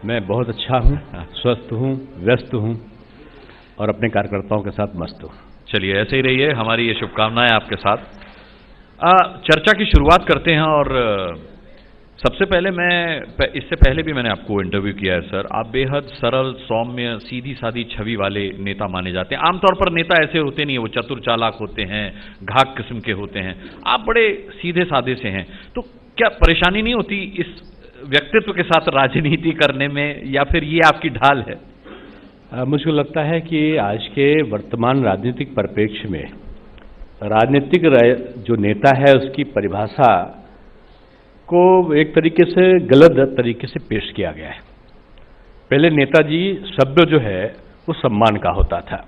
मैं बहुत अच्छा हूँ, स्वस्थ हूँ, व्यस्त हूँ और अपने कार्यकर्ताओं के साथ मस्त हूँ। चलिए, ऐसे ही रहिए, हमारी ये शुभकामनाएं आपके साथ। चर्चा की शुरुआत करते हैं और सबसे पहले इससे पहले भी मैंने आपको इंटरव्यू किया है सर। आप बेहद सरल, सौम्य, सीधी सादी छवि वाले नेता माने जाते हैं। आमतौर पर नेता ऐसे होते नहीं है, वो चतुर चालाक होते हैं, घाक किस्म के होते हैं। आप बड़े सीधे साधे से हैं, तो क्या परेशानी नहीं होती इस व्यक्तित्व के साथ राजनीति करने में, या फिर ये आपकी ढाल है? मुझको लगता है कि आज के वर्तमान राजनीतिक परिप्रेक्ष्य में राजनीतिक जो नेता है उसकी परिभाषा को एक तरीके से गलत तरीके से पेश किया गया है। पहले नेताजी शब्द जो है वो सम्मान का होता था।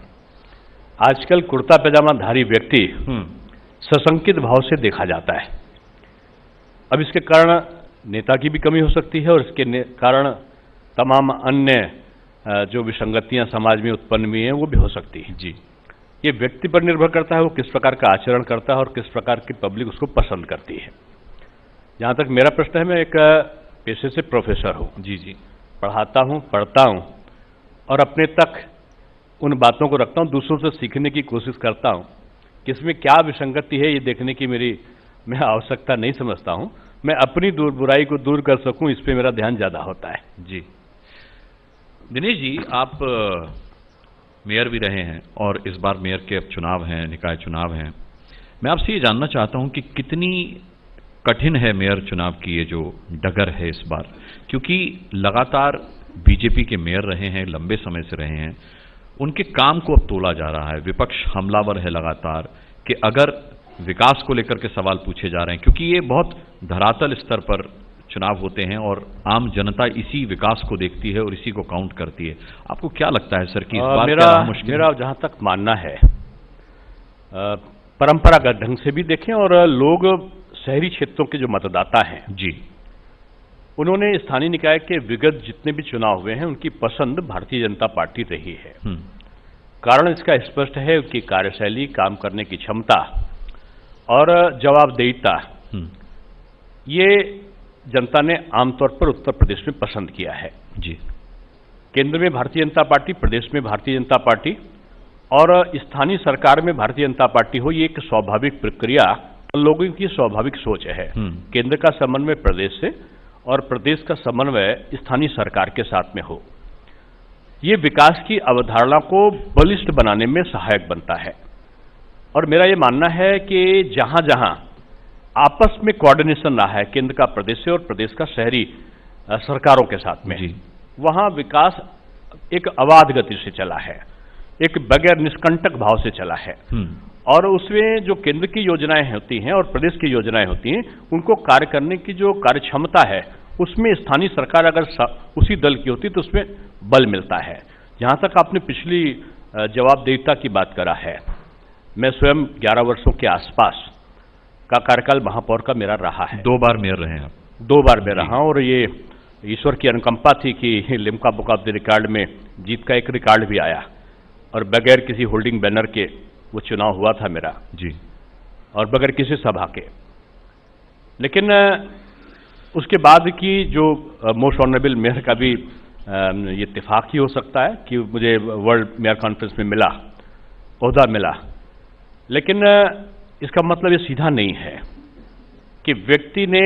आजकल कुर्ता पैजामा धारी व्यक्ति सशंकित भाव से देखा जाता है। अब इसके कारण नेता की भी कमी हो सकती है और इसके कारण तमाम अन्य जो विसंगतियां समाज में उत्पन्न हुई हैं वो भी हो सकती है। जी, ये व्यक्ति पर निर्भर करता है, वो किस प्रकार का आचरण करता है और किस प्रकार की पब्लिक उसको पसंद करती है। जहाँ तक मेरा प्रश्न है, मैं एक पेशे से प्रोफेसर हूँ। जी जी, पढ़ाता हूँ, पढ़ता हूँ और अपने तक उन बातों को रखता हूँ, दूसरों से सीखने की कोशिश करता हूँ कि इसमें क्या विसंगति है, ये देखने की मैं आवश्यकता नहीं समझता हूँ। मैं अपनी बुराई को दूर कर सकूँ, इस पर मेरा ध्यान ज़्यादा होता है। जी, दिनेश जी, आप मेयर भी रहे हैं और इस बार मेयर के अब चुनाव हैं, निकाय चुनाव हैं। मैं आपसे ये जानना चाहता हूं कि कितनी कठिन है मेयर चुनाव की ये जो डगर है इस बार, क्योंकि लगातार बीजेपी के मेयर रहे हैं, लंबे समय से रहे हैं। उनके काम को अब तोला जा रहा है, विपक्ष हमलावर है लगातार कि अगर विकास को लेकर के सवाल पूछे जा रहे हैं, क्योंकि ये बहुत धरातल स्तर पर चुनाव होते हैं और आम जनता इसी विकास को देखती है और इसी को काउंट करती है। आपको क्या लगता है सर कि इस बार मेरा जहां तक मानना है, परंपरागत ढंग से भी देखें और लोग शहरी क्षेत्रों के जो मतदाता हैं जी, उन्होंने स्थानीय निकाय के विगत जितने भी चुनाव हुए हैं उनकी पसंद भारतीय जनता पार्टी रही है। कारण इसका स्पष्ट है, उनकी कार्यशैली, काम करने की क्षमता और जवाबदेहिता, ये जनता ने आमतौर पर उत्तर प्रदेश में पसंद किया है। जी, केंद्र में भारतीय जनता पार्टी, प्रदेश में भारतीय जनता पार्टी और स्थानीय सरकार में भारतीय जनता पार्टी हो, ये एक स्वाभाविक प्रक्रिया, लोगों की स्वाभाविक सोच है। केंद्र का समन्वय प्रदेश से और प्रदेश का समन्वय स्थानीय सरकार के साथ में हो, ये विकास की अवधारणा को बलिष्ठ बनाने में सहायक बनता है। और मेरा ये मानना है कि जहां जहां आपस में कोऑर्डिनेशन रहा है केंद्र का प्रदेश से और प्रदेश का शहरी सरकारों के साथ में, वहां विकास एक अबाध गति से चला है, एक बगैर निष्कंटक भाव से चला है। और उसमें जो केंद्र की योजनाएं होती हैं और प्रदेश की योजनाएं होती हैं, उनको कार्य करने की जो कार्य क्षमता है, उसमें स्थानीय सरकार अगर उसी दल की होती तो उसमें बल मिलता है। जहां तक आपने पिछली जवाबदेहिता की बात करा है, मैं स्वयं 11 वर्षों के आसपास का कार्यकाल महापौर का मेरा रहा है। 2 बार मेयर रहे हैं आप? 2 बार मैं रहा, और ये ईश्वर की अनुकंपा थी कि Limca book of the record में जीत का एक रिकॉर्ड भी आया और बगैर किसी होल्डिंग बैनर के वो चुनाव हुआ था मेरा जी, और बगैर किसी सभा के। लेकिन उसके बाद की जो मोस्ट ऑनरेबल मेयर का भी ये इत्तेफाक ही हो सकता है कि मुझे वर्ल्ड मेयर कॉन्फ्रेंस में ओहदा मिला। लेकिन इसका मतलब ये सीधा नहीं है कि व्यक्ति ने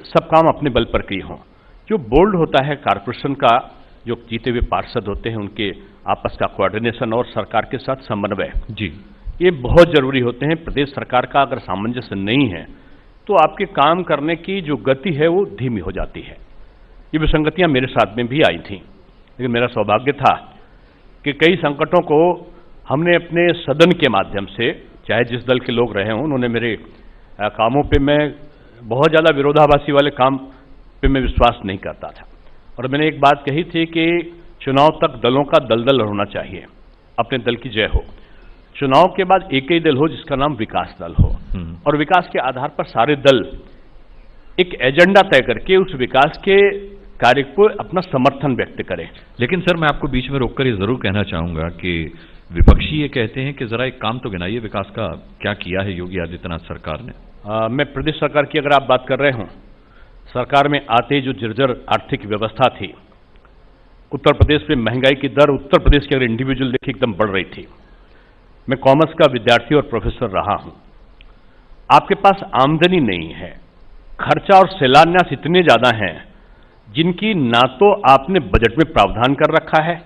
सब काम अपने बल पर किए हों। जो बोल्ड होता है कारपोरेशन का, जो जीते हुए पार्षद होते हैं, उनके आपस का कोऑर्डिनेशन और सरकार के साथ समन्वय जी, ये बहुत जरूरी होते हैं। प्रदेश सरकार का अगर सामंजस्य नहीं है तो आपके काम करने की जो गति है वो धीमी हो जाती है। ये विसंगतियां मेरे साथ में भी आई थी, लेकिन मेरा सौभाग्य था कि कई संकटों को हमने अपने सदन के माध्यम से, चाहे जिस दल के लोग रहे हों, उन्होंने मेरे कामों पे, मैं बहुत ज़्यादा विरोधाभासी वाले काम पे मैं विश्वास नहीं करता था। और मैंने एक बात कही थी कि चुनाव तक दलों का दलदल होना चाहिए, अपने दल की जय हो। चुनाव के बाद एक ही दल हो जिसका नाम विकास दल हो, और विकास के आधार पर सारे दल एक एजेंडा तय करके उस विकास के कार्य को अपना समर्थन व्यक्त करें। लेकिन सर, मैं आपको बीच में रोककर ये जरूर कहना चाहूंगा कि विपक्षी ये कहते हैं कि जरा एक काम तो गिनाइए विकास का, क्या किया है योगी आदित्यनाथ सरकार ने। मैं प्रदेश सरकार की अगर आप बात कर रहे हों, सरकार में आते जो जर्जर आर्थिक व्यवस्था थी, उत्तर प्रदेश में महंगाई की दर उत्तर प्रदेश की अगर इंडिविजुअल देखिए एकदम बढ़ रही थी। मैं कॉमर्स का विद्यार्थी और प्रोफेसर रहा हूं। आपके पास आमदनी नहीं है, खर्चा और शिलान्यास इतने ज्यादा हैं जिनकी ना तो आपने बजट में प्रावधान कर रखा है,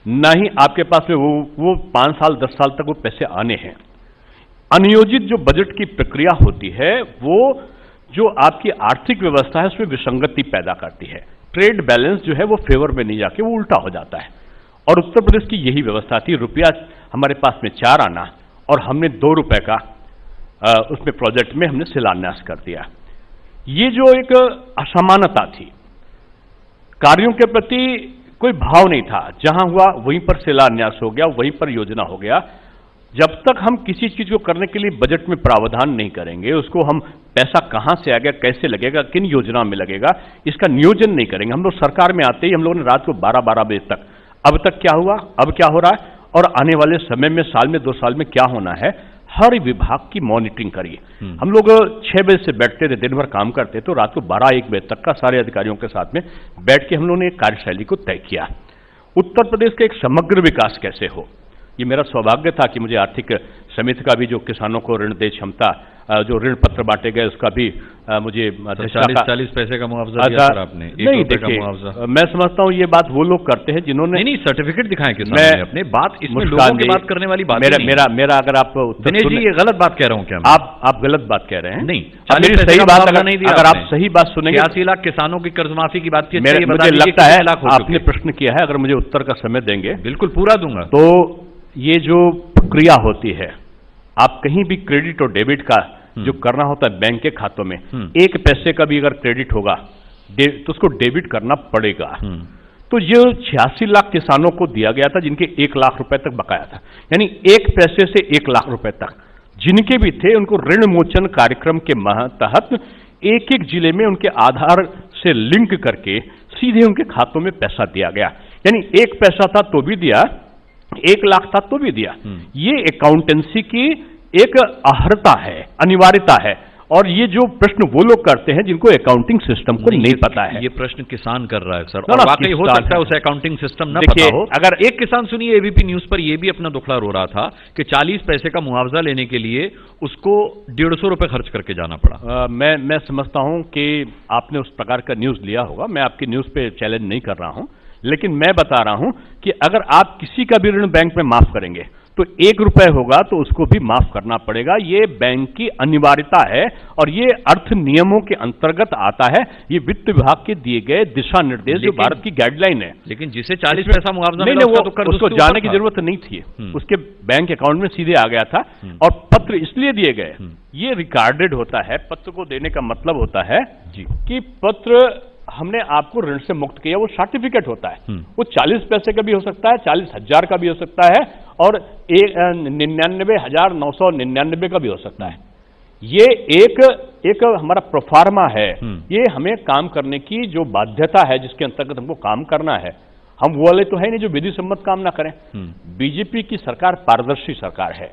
ना ही आपके पास में वो 5 साल 10 साल तक वो पैसे आने हैं। अनियोजित जो बजट की प्रक्रिया होती है वो जो आपकी आर्थिक व्यवस्था है उसमें विसंगति पैदा करती है। ट्रेड बैलेंस जो है वो फेवर में नहीं जाके वो उल्टा हो जाता है। और उत्तर प्रदेश की यही व्यवस्था थी। रुपया हमारे पास में 4 आना और हमने 2 रुपए का उसमें प्रोजेक्ट में हमने शिलान्यास कर दिया। ये जो एक असमानता थी, कार्यों के प्रति कोई भाव नहीं था, जहां हुआ वहीं पर शिलान्यास हो गया, वहीं पर योजना हो गया। जब तक हम किसी चीज को करने के लिए बजट में प्रावधान नहीं करेंगे, उसको हम पैसा कहां से आ गया, कैसे लगेगा, किन योजना में लगेगा, इसका नियोजन नहीं करेंगे। हम लोग सरकार में आते ही हम लोगों ने रात को 12-12 बजे तक अब तक क्या हुआ, अब क्या हो रहा है और आने वाले समय में साल में 2 साल में क्या होना है, हर विभाग की मॉनिटरिंग करिए। हम लोग 6 बजे से बैठते थे, दिन भर काम करते तो रात को 12-1 बजे तक का सारे अधिकारियों के साथ में बैठ के हम लोगों ने एक कार्यशैली को तय किया। उत्तर प्रदेश का एक समग्र विकास कैसे हो, ये मेरा सौभाग्य था कि मुझे आर्थिक समिति का भी जो किसानों को ऋण दे क्षमता जो ऋण पत्र बांटे गए उसका भी मुझे 40 पैसे का मुआवजा दिया सर आपने, नहीं देखिए, मैं समझता हूं ये बात वो लोग करते हैं जिन्होंने नहीं सर्टिफिकेट दिखाएं किसानों ने अपने, बात इसमें लोगों की बात करने वाली बात मेरा अगर आप दिनेश जी ये गलत बात कह रहा हूं क्या? आप गलत बात कह रहे हैं। नहीं, मेरी सही बात अगर आप सही बात सुनेंगे, 80 लाख किसानों की कर्जमाफी की बात की, मुझे लगता है आपने प्रश्न किया है, अगर मुझे उत्तर का समय देंगे बिल्कुल पूरा दूंगा। तो ये जो प्रक्रिया होती है, आप कहीं भी क्रेडिट और डेबिट का जो करना होता है बैंक के खातों में, 1 पैसे का भी अगर क्रेडिट होगा तो उसको डेबिट करना पड़ेगा। तो ये 86 लाख किसानों को दिया गया था जिनके 1 लाख रुपए तक बकाया था, यानी 1 पैसे से 1 लाख रुपए तक जिनके भी थे उनको ऋण मोचन कार्यक्रम के तहत एक जिले में उनके आधार से लिंक करके सीधे उनके खातों में पैसा दिया गया। यानी 1 पैसा था तो भी दिया, 1 लाख था तो भी दिया। ये अकाउंटेंसी की एक अहर्ता है, अनिवार्यता है। और ये जो प्रश्न वो लोग करते हैं जिनको अकाउंटिंग सिस्टम को नहीं पता है। ये प्रश्न किसान कर रहा है सर, और वाकई हो सकता है उसे अकाउंटिंग सिस्टम न पता हो। अगर एक किसान सुनिए एबीपी न्यूज पर ये भी अपना दुखड़ा रो रहा था कि 40 पैसे का मुआवजा लेने के लिए उसको 150 रुपए खर्च करके जाना पड़ा। मैं समझता हूं कि आपने उस प्रकार का न्यूज लिया होगा, मैं आपकी न्यूज पे चैलेंज नहीं कर रहा हूं, लेकिन मैं बता रहा हूं कि अगर आप किसी का भी ऋण बैंक में माफ करेंगे तो 1 रुपए होगा तो उसको भी माफ करना पड़ेगा। ये बैंक की अनिवार्यता है और ये अर्थ नियमों के अंतर्गत आता है। ये वित्त विभाग के दिए गए दिशा निर्देश जो भारत की गाइडलाइन है। लेकिन जिसे 40 पैसा मुआवजा मिला उसको जाने की जरूरत नहीं थी, उसके बैंक अकाउंट में सीधे आ गया था। और पत्र इसलिए दिए गए, ये रिकॉर्डेड होता है। पत्र को देने का मतलब होता है कि पत्र हमने आपको ऋण से मुक्त किया, वो सर्टिफिकेट होता है। वो 40 पैसे का भी हो सकता है, 40,000 का भी हो सकता है और 99,999 का भी हो सकता है। ये एक हमारा प्रोफार्मा है, ये हमें काम करने की जो बाध्यता है जिसके अंतर्गत हमको काम करना है। हम वो वाले तो है नहीं जो विधि सम्मत काम ना करें। बीजेपी की सरकार पारदर्शी सरकार है।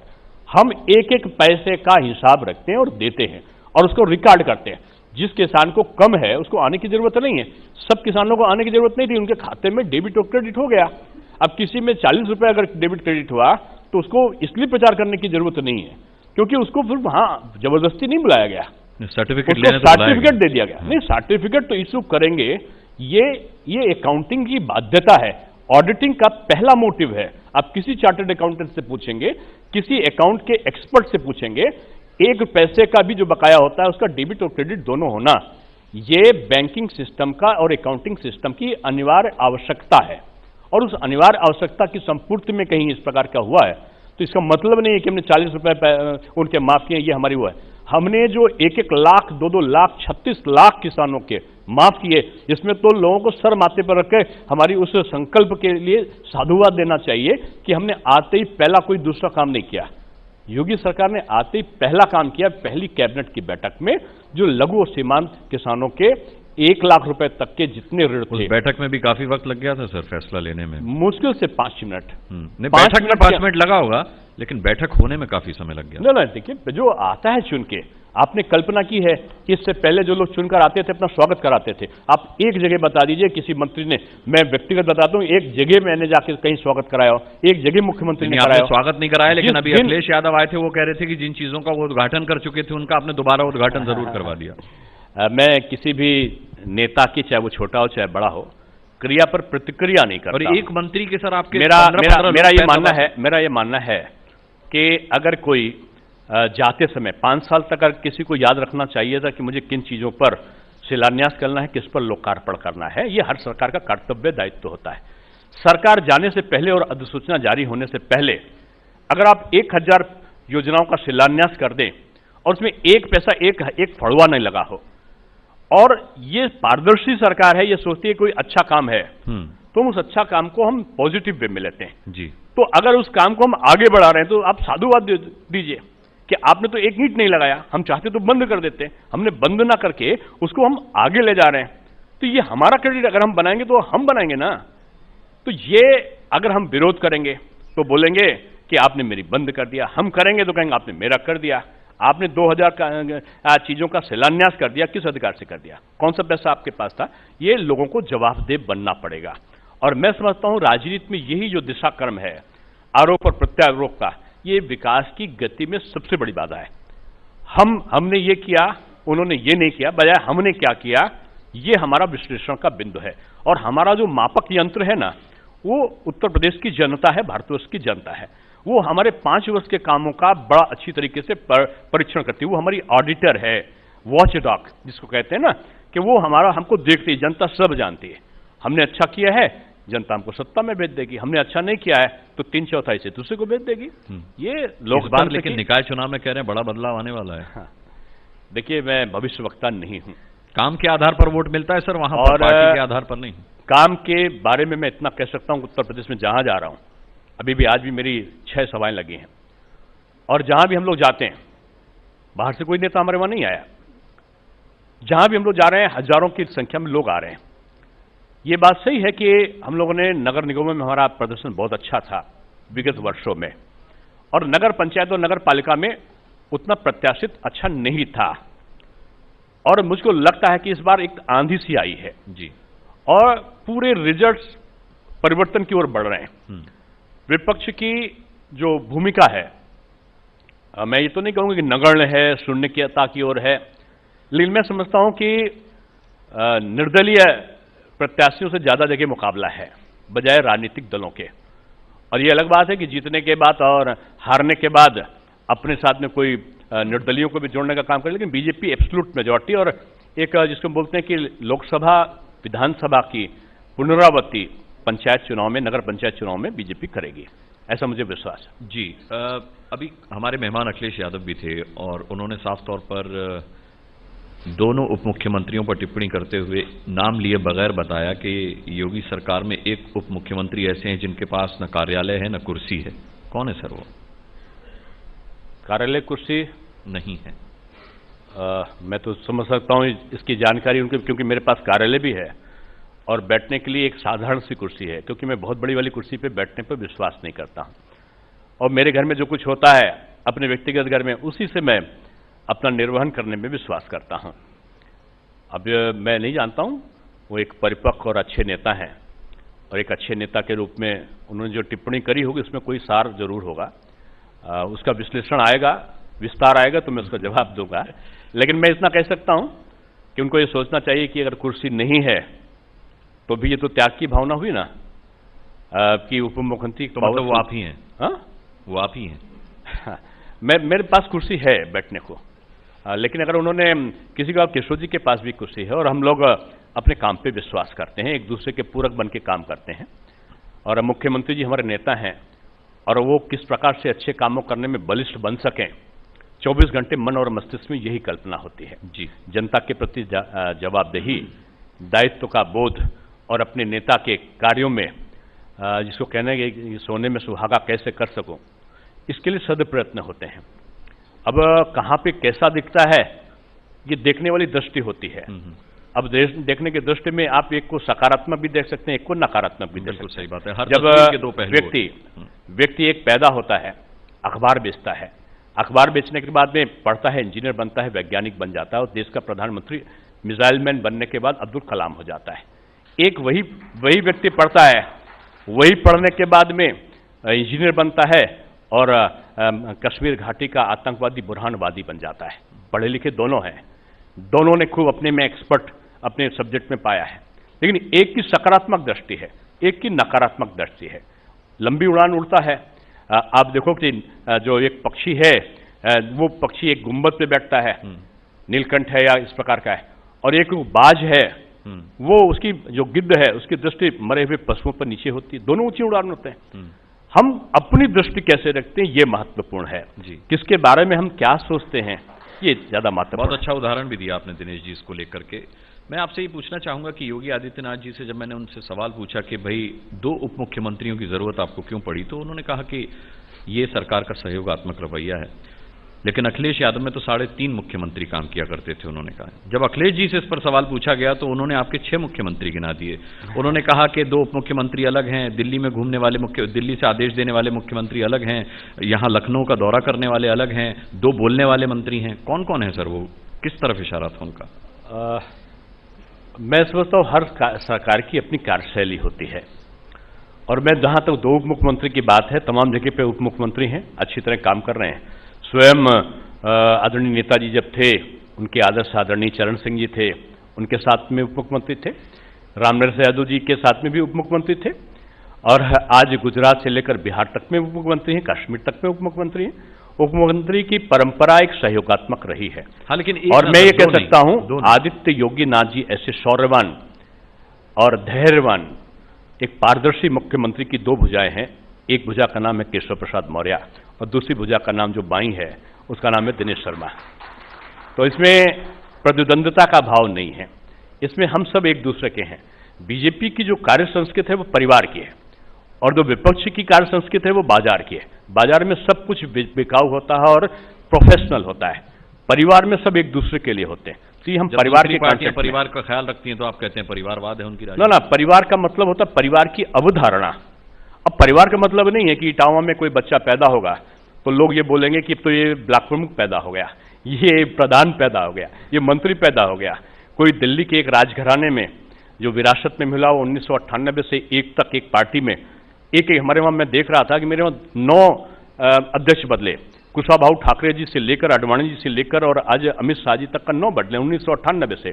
हम एक पैसे का हिसाब रखते हैं और देते हैं और उसको रिकॉर्ड करते हैं। जिस किसान को कम है उसको आने की जरूरत नहीं है, सब किसानों को आने की जरूरत नहीं थी, उनके खाते में डेबिट और क्रेडिट हो गया। अब किसी में 40 रुपए अगर डेबिट क्रेडिट हुआ तो उसको इसलिए प्रचार करने की जरूरत नहीं है क्योंकि उसको फिर वहां जबरदस्ती नहीं बुलाया गया, सर्टिफिकेट दे दिया गया। नहीं, सर्टिफिकेट तो इशू करेंगे, ये अकाउंटिंग की बाध्यता है। ऑडिटिंग का पहला मोटिव है। आप किसी चार्टर्ड अकाउंटेंट से पूछेंगे, किसी अकाउंट के एक्सपर्ट से पूछेंगे, 1 पैसे का भी जो बकाया होता है उसका डेबिट और क्रेडिट दोनों होना, ये बैंकिंग सिस्टम का और अकाउंटिंग सिस्टम की अनिवार्य आवश्यकता है। और उस अनिवार्य आवश्यकता की संपूर्ति में कहीं इस प्रकार का हुआ है तो इसका मतलब नहीं है कि हमने 40 रुपए उनके माफ किए, ये हमारी हुआ है। हमने जो 1-1 लाख 2-2 लाख 36 लाख किसानों के माफ किए, इसमें तो लोगों को सर माथे पर रख के हमारी उस संकल्प के लिए साधुवाद देना चाहिए कि हमने आते ही पहला कोई दूसरा काम नहीं किया। योगी सरकार ने आते ही पहला काम किया, पहली कैबिनेट की बैठक में जो लघु और सीमांत किसानों के 1 लाख रुपए तक के जितने ऋण थे। उस बैठक में भी काफी वक्त लग गया था सर फैसला लेने में, मुश्किल से 5 मिनट। बैठक में 5 मिनट लगा होगा, लेकिन बैठक होने में काफी समय लग गया। ना देखिए, जो आता है चुन के, आपने कल्पना की है कि इससे पहले जो लोग चुनकर आते थे अपना स्वागत कराते थे। आप एक जगह बता दीजिए किसी मंत्री ने, मैं व्यक्तिगत बताता हूं, एक जगह मैंने जाके कहीं स्वागत कराया हो, एक जगह मुख्यमंत्री ने कराया। स्वागत नहीं कराया, लेकिन अभी अखिलेश यादव आए थे, वो कह रहे थे कि जिन चीजों का वो उद्घाटन कर चुके थे उनका आपने दोबारा उद्घाटन जरूर करवा दिया। मैं किसी भी नेता की, चाहे वो छोटा हो चाहे बड़ा हो, क्रिया पर प्रतिक्रिया नहीं करता। और एक मंत्री के सर आपके मेरा ये मानना है कि अगर कोई जाते समय 5 साल तक अगर किसी को याद रखना चाहिए था कि मुझे किन चीजों पर शिलान्यास करना है, किस पर लोकार्पण करना है, यह हर सरकार का कर्तव्य दायित्व होता है। सरकार जाने से पहले और अधिसूचना जारी होने से पहले अगर आप 1000 योजनाओं का शिलान्यास कर दें और उसमें एक पैसा, एक फड़वा नहीं लगा हो, और ये पारदर्शी सरकार है, ये सोचती है कोई अच्छा काम है तो उस अच्छा काम को हम पॉजिटिव वे में लेते हैं जी। तो अगर उस काम को हम आगे बढ़ा रहे हैं तो आप साधुवाद दीजिए कि आपने तो एक ईंट नहीं लगाया, हम चाहते तो बंद कर देते, हमने बंद ना करके उसको हम आगे ले जा रहे हैं, तो ये हमारा क्रेडिट अगर हम बनाएंगे तो हम बनाएंगे ना। तो ये अगर हम विरोध करेंगे तो बोलेंगे कि आपने मेरी बंद कर दिया, हम करेंगे तो कहेंगे आपने मेरा कर दिया। आपने 2000 चीजों का शिलान्यास कर दिया, किस अधिकार से कर दिया, कौन सा पैसा आपके पास था? ये लोगों को जवाबदेह बनना पड़ेगा। और मैं समझता हूं राजनीति में यही जो दिशा क्रम है, आरोप और प्रत्यारोप का, ये विकास की गति में सबसे बड़ी बाधा है। हमने ये किया, उन्होंने ये नहीं किया, बजाय हमने क्या किया, ये हमारा विश्लेषण का बिंदु है। और हमारा जो मापक यंत्र है ना, वो उत्तर प्रदेश की जनता है, भारतवर्ष की जनता है। वो हमारे 5 वर्ष के कामों का बड़ा अच्छी तरीके से परीक्षण करती है। वो हमारी ऑडिटर है, वॉच डॉग जिसको कहते हैं ना, कि वो हमको देखती है, जनता सब जानती है। हमने अच्छा किया है, जनता हमको सत्ता में भेज देगी, हमने अच्छा नहीं किया है तो 3/4 से दूसरे को भेज देगी। ये लोकतंत्र। लेकिन निकाय चुनाव में कह रहे हैं बड़ा बदलाव आने वाला है। हाँ। देखिए, मैं भविष्यवक्ता नहीं हूं। काम के आधार पर वोट मिलता है सर, वहां पर पार्टी के आधार पर नहीं। काम के बारे में मैं इतना कह सकता हूं, उत्तर प्रदेश में जहां जा रहा हूं, अभी भी आज भी मेरी 6 सभाएं लगी हैं, और जहां भी हम लोग जाते हैं, बाहर से कोई नेता हमारे वहां नहीं आया, जहां भी हम लोग जा रहे हैं हजारों की संख्या में लोग आ रहे हैं। ये बात सही है कि हम लोगों ने नगर निगमों में हमारा प्रदर्शन बहुत अच्छा था विगत वर्षों में, और नगर पंचायत और नगर पालिका में उतना प्रत्याशित अच्छा नहीं था, और मुझको लगता है कि इस बार एक आंधी सी आई है जी, और पूरे रिजल्ट्स परिवर्तन की ओर बढ़ रहे हैं। विपक्ष की जो भूमिका है, मैं ये तो नहीं कहूंगा कि नगण्य है, शून्यता की ओर है, लेकिन मैं समझता हूं कि निर्दलीय प्रत्याशियों से ज्यादा जगह मुकाबला है बजाय राजनीतिक दलों के। और ये अलग बात है कि जीतने के बाद और हारने के बाद अपने साथ में कोई निर्दलियों को भी जोड़ने का काम करे, लेकिन बीजेपी एब्सोल्यूट मेजॉरिटी, और एक जिसको बोलते हैं कि लोकसभा विधानसभा की पुनरावृत्ति पंचायत चुनाव में, नगर पंचायत चुनाव में बीजेपी करेगी, ऐसा मुझे विश्वास है। जी, अभी हमारे मेहमान अखिलेश यादव भी थे, और उन्होंने साफ तौर पर दोनों उप मुख्यमंत्रियों पर टिप्पणी करते हुए नाम लिए बगैर बताया कि योगी सरकार में एक उप मुख्यमंत्री ऐसे हैं जिनके पास न कार्यालय है न कुर्सी है। कौन है सर वो? कार्यालय कुर्सी नहीं है। मैं तो समझ सकता हूं इसकी जानकारी उनके, क्योंकि मेरे पास कार्यालय भी है और बैठने के लिए एक साधारण सी कुर्सी है, क्योंकि मैं बहुत बड़ी वाली कुर्सी पे बैठने पर विश्वास नहीं करता हूं, और मेरे घर में जो कुछ होता है अपने व्यक्तिगत घर में, उसी से मैं अपना निर्वहन करने में विश्वास करता हूं। अब मैं नहीं जानता हूं, वो एक परिपक्व और अच्छे नेता हैं, और एक अच्छे नेता के रूप में उन्होंने जो टिप्पणी करी होगी उसमें कोई सार जरूर होगा, उसका विश्लेषण आएगा, विस्तार आएगा तो मैं उसका जवाब दूंगा। लेकिन मैं इतना कह सकता हूं कि उनको ये सोचना चाहिए कि अगर कुर्सी नहीं है तो भी ये तो त्याग की भावना हुई ना, कि उप मुख्यमंत्री तो मतलब वो आप ही हैं? हाँ, वो आप ही हैं। मेरे पास कुर्सी है बैठने को, लेकिन अगर उन्होंने किसी का, किशोर जी के पास भी कुर्सी है, और हम लोग अपने काम पे विश्वास करते हैं, एक दूसरे के पूरक बन के काम करते हैं, और मुख्यमंत्री जी हमारे नेता हैं, और वो किस प्रकार से अच्छे कामों करने में बलिष्ठ बन सकें, 24 घंटे मन और मस्तिष्क में यही कल्पना होती है। जी, जनता के प्रति जवाबदेही, दायित्व का बोध, और अपने नेता के कार्यों में जिसको कहने के सोने में सुहागा कैसे कर सकूं, इसके लिए सद प्रयत्न होते हैं। अब कहां पे कैसा दिखता है ये देखने वाली दृष्टि होती है। अब देखने की दृष्टि में आप एक को सकारात्मक भी देख सकते हैं, एक को नकारात्मक भी देख सकते हैं। सही बात है, हर जब के दो पहलू व्यक्ति एक पैदा होता है, अखबार बेचता है, अखबार बेचने के बाद में पढ़ता है, इंजीनियर बनता है, वैज्ञानिक बन जाता है और देश का प्रधानमंत्री मिसाइल मैन बनने के बाद अब्दुल कलाम हो जाता है। एक वही व्यक्ति पढ़ता है, वही पढ़ने के बाद में इंजीनियर बनता है और कश्मीर घाटी का आतंकवादी बुरहानवादी बन जाता है। पढ़े लिखे दोनों हैं, दोनों ने खूब अपने में एक्सपर्ट अपने सब्जेक्ट में पाया है, लेकिन एक की सकारात्मक दृष्टि है, एक की नकारात्मक दृष्टि है। लंबी उड़ान उड़ता है, आप देखो कि जो एक पक्षी है वो पक्षी एक गुंबद पे बैठता है, नीलकंठ है या इस प्रकार का है, और एक बाज है वो उसकी जो गिद्ध है उसकी दृष्टि मरे हुए पशुओं पर नीचे होती है, दोनों ऊंची उड़ान होते हैं। हम अपनी दृष्टि कैसे रखते हैं ये महत्वपूर्ण है जी। किसके बारे में हम क्या सोचते हैं ये ज्यादा महत्वपूर्ण। बहुत अच्छा उदाहरण भी दिया आपने दिनेश जी इसको लेकर के। मैं आपसे ये पूछना चाहूंगा कि योगी आदित्यनाथ जी से जब मैंने उनसे सवाल पूछा कि भाई 2 उप मुख्यमंत्रियों की जरूरत आपको क्यों पड़ी, तो उन्होंने कहा कि ये सरकार का सहयोगात्मक रवैया है, लेकिन अखिलेश यादव में तो 3.5 मुख्यमंत्री काम किया करते थे। उन्होंने कहा जब अखिलेश जी से इस पर सवाल पूछा गया तो उन्होंने आपके 6 मुख्यमंत्री गिना दिए। उन्होंने कहा कि 2 उप मुख्यमंत्री अलग हैं, दिल्ली में घूमने वाले दिल्ली से आदेश देने वाले मुख्यमंत्री अलग हैं, यहाँ लखनऊ का दौरा करने वाले अलग हैं, 2 बोलने वाले मंत्री हैं। कौन कौन है सर, वो किस तरफ इशारा था उनका? मैं समझता हूँ हर सरकार की अपनी कार्यशैली होती है, और मैं जहां तक 2 उप मुख्यमंत्री की बात है, तमाम जगह पे उप मुख्यमंत्री हैं, अच्छी तरह काम कर रहे हैं। स्वयं आदरणीय नेताजी जब थे, उनके आदर्श आदरणीय चरण सिंह जी थे, उनके साथ में उप मुख्यमंत्री थे, रामनरेश यादव जी के साथ में भी उप मुख्यमंत्री थे, और आज गुजरात से लेकर बिहार तक में उप मुख्यमंत्री हैं, कश्मीर तक में उप मुख्यमंत्री हैं। उप मुख्यमंत्री की परंपरा एक सहयोगात्मक रही है। हाँ, लेकिन और मैं ये कह सकता हूं आदित्य योगी नाथ जी ऐसे शौर्यवान और धैर्यवान एक पारदर्शी मुख्यमंत्री की 2 भुजाएं हैं। एक भुजा का नाम है केशव प्रसाद मौर्य और दूसरी भुजा का नाम जो बाईं है उसका नाम है दिनेश शर्मा। तो इसमें प्रतिद्वंद्विता का भाव नहीं है, इसमें हम सब एक दूसरे के हैं। बीजेपी की जो कार्य संस्कृति है वो परिवार की है, और जो विपक्ष की कार्य संस्कृति है वो बाजार की है। बाजार में सब कुछ बिकाऊ होता है और प्रोफेशनल होता है, परिवार में सब एक दूसरे के लिए होते हैं। तो ये हम परिवार की पार्टियां परिवार का ख्याल रखती हैं तो आप कहते हैं परिवारवाद है उनकी राजनीति। ना, परिवार का मतलब होता है परिवार की अवधारणा। अब परिवार का मतलब नहीं है कि इटावा में कोई बच्चा पैदा होगा तो लोग ये बोलेंगे कि तो ये ब्लॉक प्रमुख पैदा हो गया, ये प्रधान पैदा हो गया, ये मंत्री पैदा हो गया। कोई दिल्ली के एक राजघराने में जो विरासत में मिला वो 1998 से 1 तक एक पार्टी में एक हमारे वहां मैं देख रहा था कि मेरे वहां 9 अध्यक्ष बदले, कुशवाहा ठाकरे जी से लेकर अडवाणी जी से लेकर और आज अमित शाह जी तक का 9 बदले 1998 से।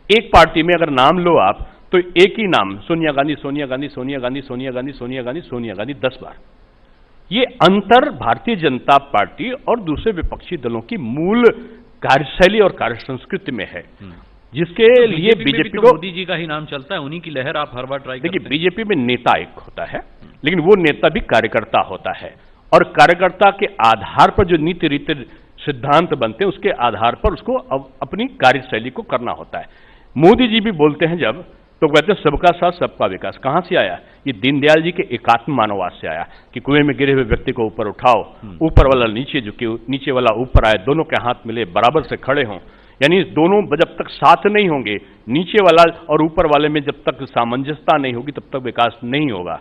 एक पार्टी में अगर नाम लो आप तो एक ही नाम सोनिया गांधी, सोनिया गांधी, सोनिया गांधी, सोनिया गांधी, सोनिया गांधी, सोनिया गांधी 10 बार। ये अंतर भारतीय जनता पार्टी और दूसरे विपक्षी दलों की मूल कार्यशैली और कार्य संस्कृति में है, जिसके लिए बीजेपी को मोदी जी का ही नाम चलता है, उन्हीं की लहर आप हर बार ट्राई करते हैं। देखिए, बीजेपी में नेता एक होता है, लेकिन वो नेता भी कार्यकर्ता होता है, और कार्यकर्ता के आधार पर जो नीति रीति सिद्धांत बनते हैं उसके आधार पर उसको अपनी कार्यशैली को करना होता है। मोदी जी भी बोलते हैं जब, तो कहते हैं सबका साथ सबका विकास। कहां से आया? ये दीनदयाल जी के एकात्म मानववाद से आया कि कुएं में गिरे हुए व्यक्ति को ऊपर उठाओ, ऊपर वाला नीचे झुके, नीचे वाला ऊपर आए, दोनों के हाथ मिले, बराबर से खड़े हों। यानी दोनों जब तक साथ नहीं होंगे, नीचे वाला और ऊपर वाले में जब तक सामंजस्यता नहीं होगी तब तक विकास नहीं होगा।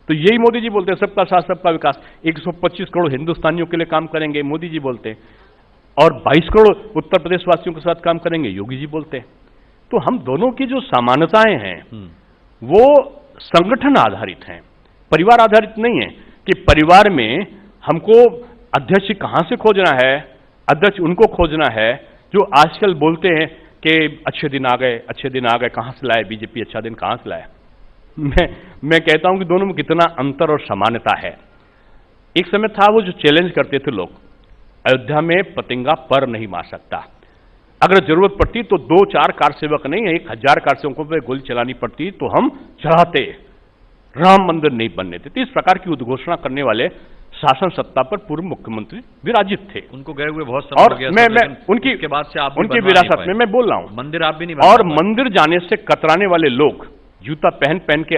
तो यही मोदी जी बोलते हैं, सबका साथ सबका विकास। 125 करोड़ हिंदुस्तानियों के लिए काम करेंगे, मोदी जी बोलते हैं, और 22 करोड़ उत्तर प्रदेश वासियों के साथ काम करेंगे, योगी जी बोलते हैं। तो हम दोनों की जो समानताएं हैं वो संगठन आधारित हैं, परिवार आधारित नहीं है कि परिवार में हमको अध्यक्ष कहां से खोजना है, अध्यक्ष उनको खोजना है जो आजकल बोलते हैं कि अच्छे दिन आ गए, अच्छे दिन आ गए, कहां से लाए बीजेपी, अच्छा दिन कहां से लाए। मैं कहता हूं कि दोनों में कितना अंतर और समानता है। एक समय था वो जो चैलेंज करते थे लोग, अयोध्या में पतंगा पर नहीं मार सकता, अगर जरूरत पड़ती तो 2-4 कार सेवक नहीं, 1000 कार सेवकों पर गोली चलानी पड़ती तो हम चढ़ाते, राम मंदिर नहीं बनने देते। इस प्रकार की उद्घोषणा करने वाले शासन सत्ता पर पूर्व मुख्यमंत्री विराजित थे। उनको गए हुए बहुत समय हो गया, मैं उनकी के बाद से आप उनकी विरासत में मैं बोल रहा हूं, मंदिर आप भी नहीं और मंदिर जाने से कतराने वाले लोग जूता पहन पहन के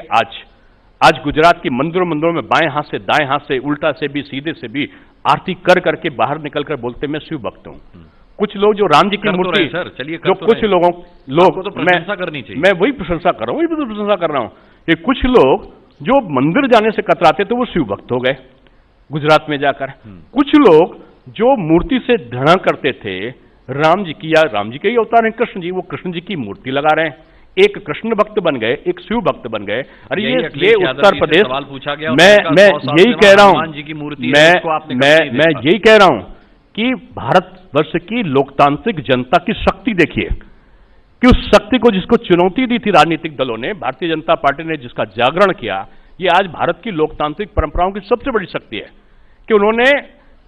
आज गुजरात के मंदिरों में बाएं हाथ से दाएं हाथ से उल्टा से भी सीधे से भी आरती कर करके बाहर निकलकर बोलते मैं शिव भक्त हूं। कुछ लोग जो राम जी की मूर्ति, जो कुछ लोग तो प्रशंसा करनी चाहिए, मैं वही प्रशंसा कर रहा हूं, प्रशंसा कर रहा हूं कि कुछ लोग जो मंदिर जाने से कतराते थे वो शिव भक्त हो गए। गुजरात में जाकर। कुछ लोग जो मूर्ति से घृणा करते थे राम जी की, या राम जी के ही अवतार हैं कृष्ण जी, वो कृष्ण जी की मूर्ति लगा रहे हैं, एक कृष्ण भक्त बन गए, एक शिव भक्त बन गए। अरे ये उत्तर प्रदेश, सवाल पूछा गया, मैं यही कह रहा हूं, मैं यही कह रहा हूं कि भारतवर्ष की लोकतांत्रिक जनता की शक्ति देखिए, कि उस शक्ति को जिसको चुनौती दी थी राजनीतिक दलों ने, भारतीय जनता पार्टी ने जिसका जागरण किया, ये आज भारत की लोकतांत्रिक परंपराओं की सबसे बड़ी शक्ति है कि उन्होंने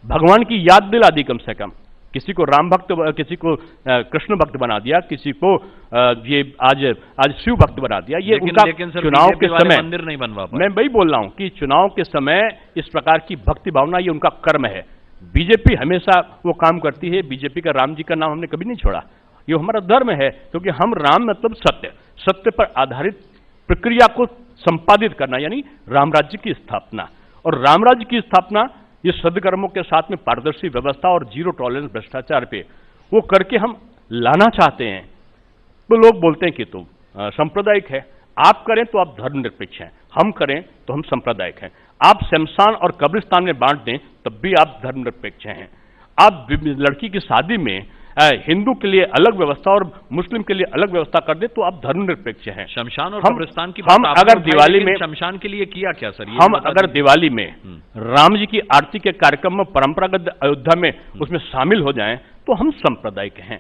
भगवान की याद दिला दी। कम से कम किसी को राम भक्त, किसी को कृष्ण भक्त बना दिया, किसी को ये आज शिव भक्त बना दिया। ये उनका चुनाव के समय मंदिर नहीं बनवा पाए। मैं वही बोल रहा हूं कि चुनाव के समय इस प्रकार की भक्ति भावना ये उनका कर्म है। बीजेपी हमेशा वो काम करती है, बीजेपी का राम जी का नाम हमने कभी नहीं छोड़ा, ये हमारा धर्म है, क्योंकि हम राम मतलब सत्य, सत्य पर आधारित प्रक्रिया को संपादित करना, यानी राम राज्य की स्थापना। और राम राज्य की स्थापना ये सदकर्मों के साथ में पारदर्शी व्यवस्था और जीरो टॉलरेंस भ्रष्टाचार पे वो करके हम लाना चाहते हैं। तो लोग बोलते हैं कि तो सांप्रदायिक है, आप करें तो आप धर्मनिरपेक्ष हैं, हम करें तो हम सांप्रदायिक हैं। आप शमशान और कब्रिस्तान में बांट दें तब भी आप धर्मनिरपेक्ष हैं। आप लड़की की शादी में हिंदू के लिए अलग व्यवस्था और मुस्लिम के लिए अलग व्यवस्था कर दे तो आप धर्मनिरपेक्ष हैं। शमशान और कब्रिस्तान की हम अगर दिवाली में शमशान के लिए किया क्या सर? हम अगर दिवाली में राम जी की आरती के कार्यक्रम में परंपरागत अयोध्या में उसमें शामिल हो जाएं तो हम सांप्रदायिक हैं।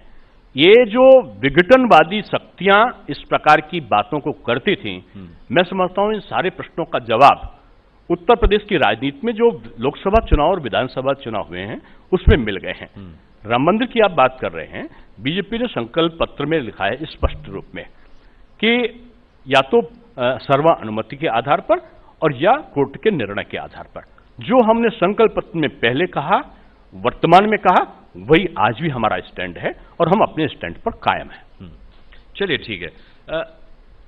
ये जो विघटनवादी शक्तियां इस प्रकार की बातों को करती थी, मैं समझता हूं इन सारे प्रश्नों का जवाब उत्तर प्रदेश की राजनीति में जो लोकसभा चुनाव और विधानसभा चुनाव हुए हैं उसमें मिल गए हैं। राम मंदिर की आप बात कर रहे हैं, बीजेपी ने संकल्प पत्र में लिखा है स्पष्ट रूप में कि या तो सर्वा अनुमति के आधार पर और या कोर्ट के निर्णय के आधार पर। जो हमने संकल्प पत्र में पहले कहा, वर्तमान में कहा, वही आज भी हमारा स्टैंड है और हम अपने स्टैंड पर कायम हैं। चलिए ठीक है।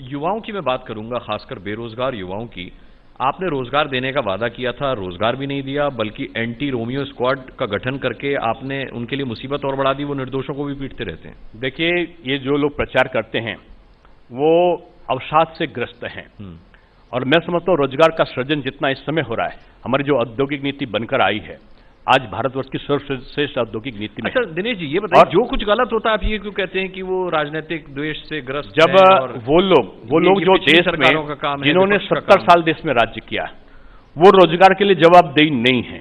युवाओं की मैं बात करूंगा, खासकर बेरोजगार युवाओं की। आपने रोजगार देने का वादा किया था, रोजगार भी नहीं दिया, बल्कि एंटी रोमियो स्क्वाड का गठन करके आपने उनके लिए मुसीबत और बढ़ा दी, वो निर्दोषों को भी पीटते रहते हैं। देखिए, ये जो लोग प्रचार करते हैं वो अवसाद से ग्रस्त हैं और मैं समझता हूं रोजगार का सृजन जितना इस समय हो रहा है, हमारी जो औद्योगिक नीति बनकर आई है आज भारतवर्ष की सर्वश्रेष्ठ औद्योगिक नीति में। अच्छा दिनेश जी, ये बताइए, जो कुछ गलत होता है आप ये क्यों कहते हैं कि वो राजनीतिक द्वेष से ग्रस्त जब वो लोग जो देश में जिन्होंने 70 साल देश में राज्य किया वो रोजगार के लिए जवाबदेही नहीं है।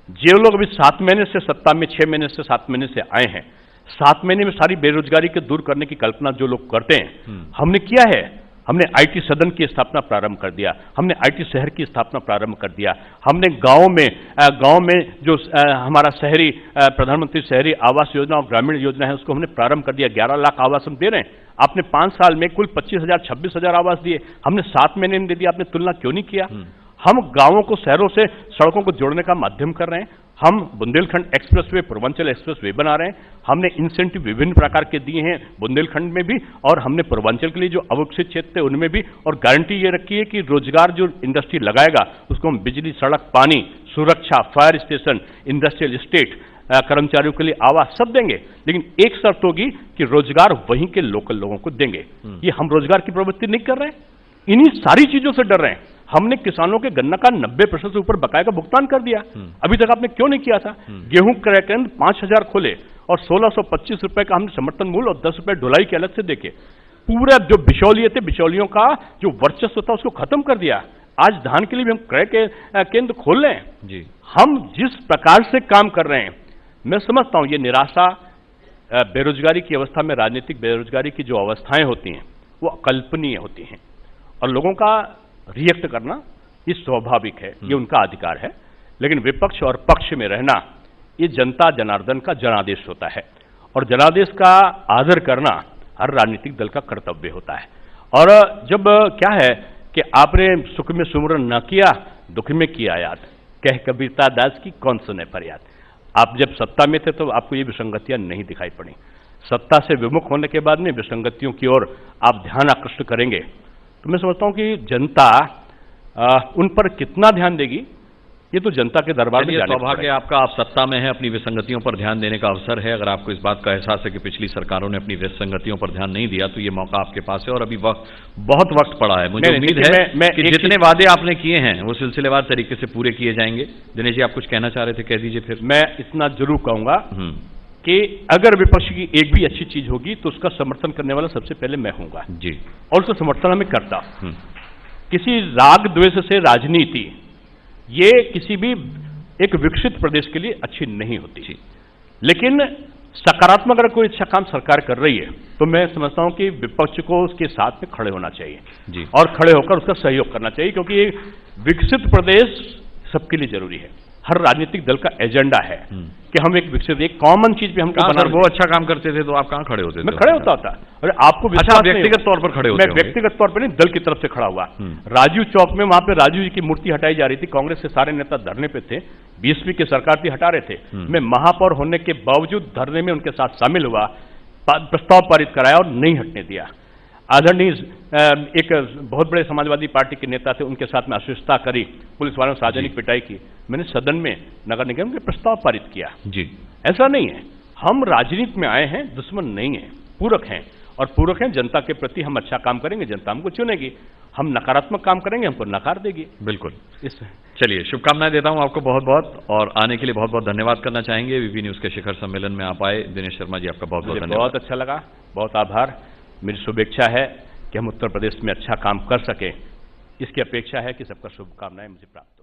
जो लोग अभी 7 महीने से सत्ता में, 6 महीने से 7 महीने से आए हैं, 7 महीने में सारी बेरोजगारी के दूर करने की कल्पना जो लोग करते हैं, हमने किया है। हमने आईटी सदन की स्थापना प्रारंभ कर दिया, हमने आईटी शहर की स्थापना प्रारंभ कर दिया, हमने गांव में जो हमारा शहरी प्रधानमंत्री शहरी आवास योजना और ग्रामीण योजना है उसको हमने प्रारंभ कर दिया। 11 लाख आवास हम दे रहे हैं। आपने 5 साल में कुल 25,000 26,000 आवास दिए, हमने 7 महीने में दे दिया। आपने तुलना क्यों नहीं किया? हम गांवों को शहरों से सड़कों को जोड़ने का माध्यम कर रहे हैं। हम बुंदेलखंड एक्सप्रेसवे, पूर्वांचल एक्सप्रेसवे बना रहे हैं। हमने इंसेंटिव विभिन्न प्रकार के दिए हैं बुंदेलखंड में भी और हमने पूर्वांचल के लिए जो अविकसित क्षेत्र है उनमें भी। और गारंटी ये रखी है कि रोजगार जो इंडस्ट्री लगाएगा उसको हम बिजली, सड़क, पानी, सुरक्षा, फायर स्टेशन, इंडस्ट्रियल एस्टेट, कर्मचारियों के लिए आवास सब देंगे। लेकिन एक शर्त होगी कि रोजगार वहीं के लोकल लोगों को देंगे। ये हम रोजगार की प्रवृत्ति नहीं कर रहे हैं, इन्हीं सारी चीजों से डर रहे हैं। हमने किसानों के गन्ना का 90% से ऊपर बकाया का भुगतान कर दिया। अभी तक आपने क्यों नहीं किया था? गेहूं क्रय केंद्र 5,000 खोले और 1625 रुपए का हमने समर्थन मूल्य और 10 रुपए ढुलाई के अलग से देके पूरा जो बिचौलिए थे, बिचौलियों का जो वर्चस्व था उसको खत्म कर दिया। आज धान के लिए भी हम क्रय के केंद्र खोल रहे हैं जी। हम जिस प्रकार से काम कर रहे हैं, मैं समझता हूं ये निराशा, बेरोजगारी की अवस्था में राजनीतिक बेरोजगारी की जो अवस्थाएं होती हैं वो अकल्पनीय होती हैं और लोगों का रिएक्ट करना ये स्वाभाविक है, ये उनका अधिकार है। लेकिन विपक्ष और पक्ष में रहना ये जनता जनार्दन का जनादेश होता है और जनादेश का आदर करना हर राजनीतिक दल का कर्तव्य होता है। और जब क्या है कि आपने सुख में सुमरन न किया, दुख में किया याद, कह कबीरता दास की कौन सुने फरियाद। आप जब सत्ता में थे तो आपको ये विसंगतियां नहीं दिखाई पड़ी। सत्ता से विमुख होने के बाद में विसंगतियों की ओर आप ध्यान आकृष्ट करेंगे तो मैं समझता हूं कि जनता उन पर कितना ध्यान देगी ये तो जनता के दरबार में जाने सौभाग्य आपका, आप सत्ता में है, अपनी विसंगतियों पर ध्यान देने का अवसर है। अगर आपको इस बात का एहसास है कि पिछली सरकारों ने अपनी विसंगतियों पर ध्यान नहीं दिया, तो ये मौका आपके पास है और अभी बहुत वक्त पड़ा है। मुझे उम्मीद है कि जितने वादे आपने किए हैं वो सिलसिलेवार तरीके से पूरे किए जाएंगे। दिनेश जी, आप कुछ कहना चाह रहे थे, कह दीजिए फिर। मैं इतना जरूर कहूंगा कि अगर विपक्ष की एक भी अच्छी चीज होगी तो उसका समर्थन करने वाला सबसे पहले मैं हूंगा जी, और उसका समर्थन हमें करता। किसी राग द्वेष से राजनीति ये किसी भी एक विकसित प्रदेश के लिए अच्छी नहीं होती। लेकिन सकारात्मक अगर कोई अच्छा काम सरकार कर रही है तो मैं समझता हूं कि विपक्ष को उसके साथ में खड़े होना चाहिए जी, और खड़े होकर उसका सहयोग करना चाहिए, क्योंकि ये विकसित प्रदेश सबके लिए जरूरी है। हर राजनीतिक दल का एजेंडा है कि हम एक विकसित, एक कॉमन चीज पे हमको बना। वो अच्छा काम करते थे तो आप कहां खड़े होते थे? मैं खड़े होता था। अरे आपको अच्छा, व्यक्तिगत तौर पर खड़े होते? मैं व्यक्तिगत तौर पर नहीं, दल की तरफ से खड़ा हुआ। राजीव चौक में वहां पे राजीव जी की मूर्ति हटाई जा रही थी, कांग्रेस के सारे नेता धरने पे थे, बीएसपी की सरकार थी, हटा रहे थे। मैं महापौर होने के बावजूद धरने में उनके साथ शामिल हुआ, प्रस्ताव पारित कराया और नहीं हटने दिया। आदरणीय एक बहुत बड़े समाजवादी पार्टी के नेता थे, उनके साथ में अशिष्टता करी, पुलिस वालों ने सार्वजनिक पिटाई की, मैंने सदन में नगर निगम के प्रस्ताव पारित किया जी। ऐसा नहीं है, हम राजनीति में आए हैं, दुश्मन नहीं है, पूरक हैं, और पूरक हैं। जनता के प्रति हम अच्छा काम करेंगे, जनता हमको चुनेगी। हम नकारात्मक काम करेंगे, हमको नकार देगी। बिल्कुल। चलिए, शुभकामनाएं देता हूं आपको बहुत बहुत, और आने के लिए बहुत बहुत धन्यवाद करना चाहेंगे। वीपी न्यूज के शिखर सम्मेलन में आप आए। दिनेश शर्मा जी, आपका बहुत बहुत धन्यवाद। बहुत अच्छा लगा, बहुत आभार। मेरी शुभेच्छा है कि हम उत्तर प्रदेश में अच्छा काम कर सकें, इसकी अपेक्षा है कि सबका शुभकामनाएं मुझे प्राप्त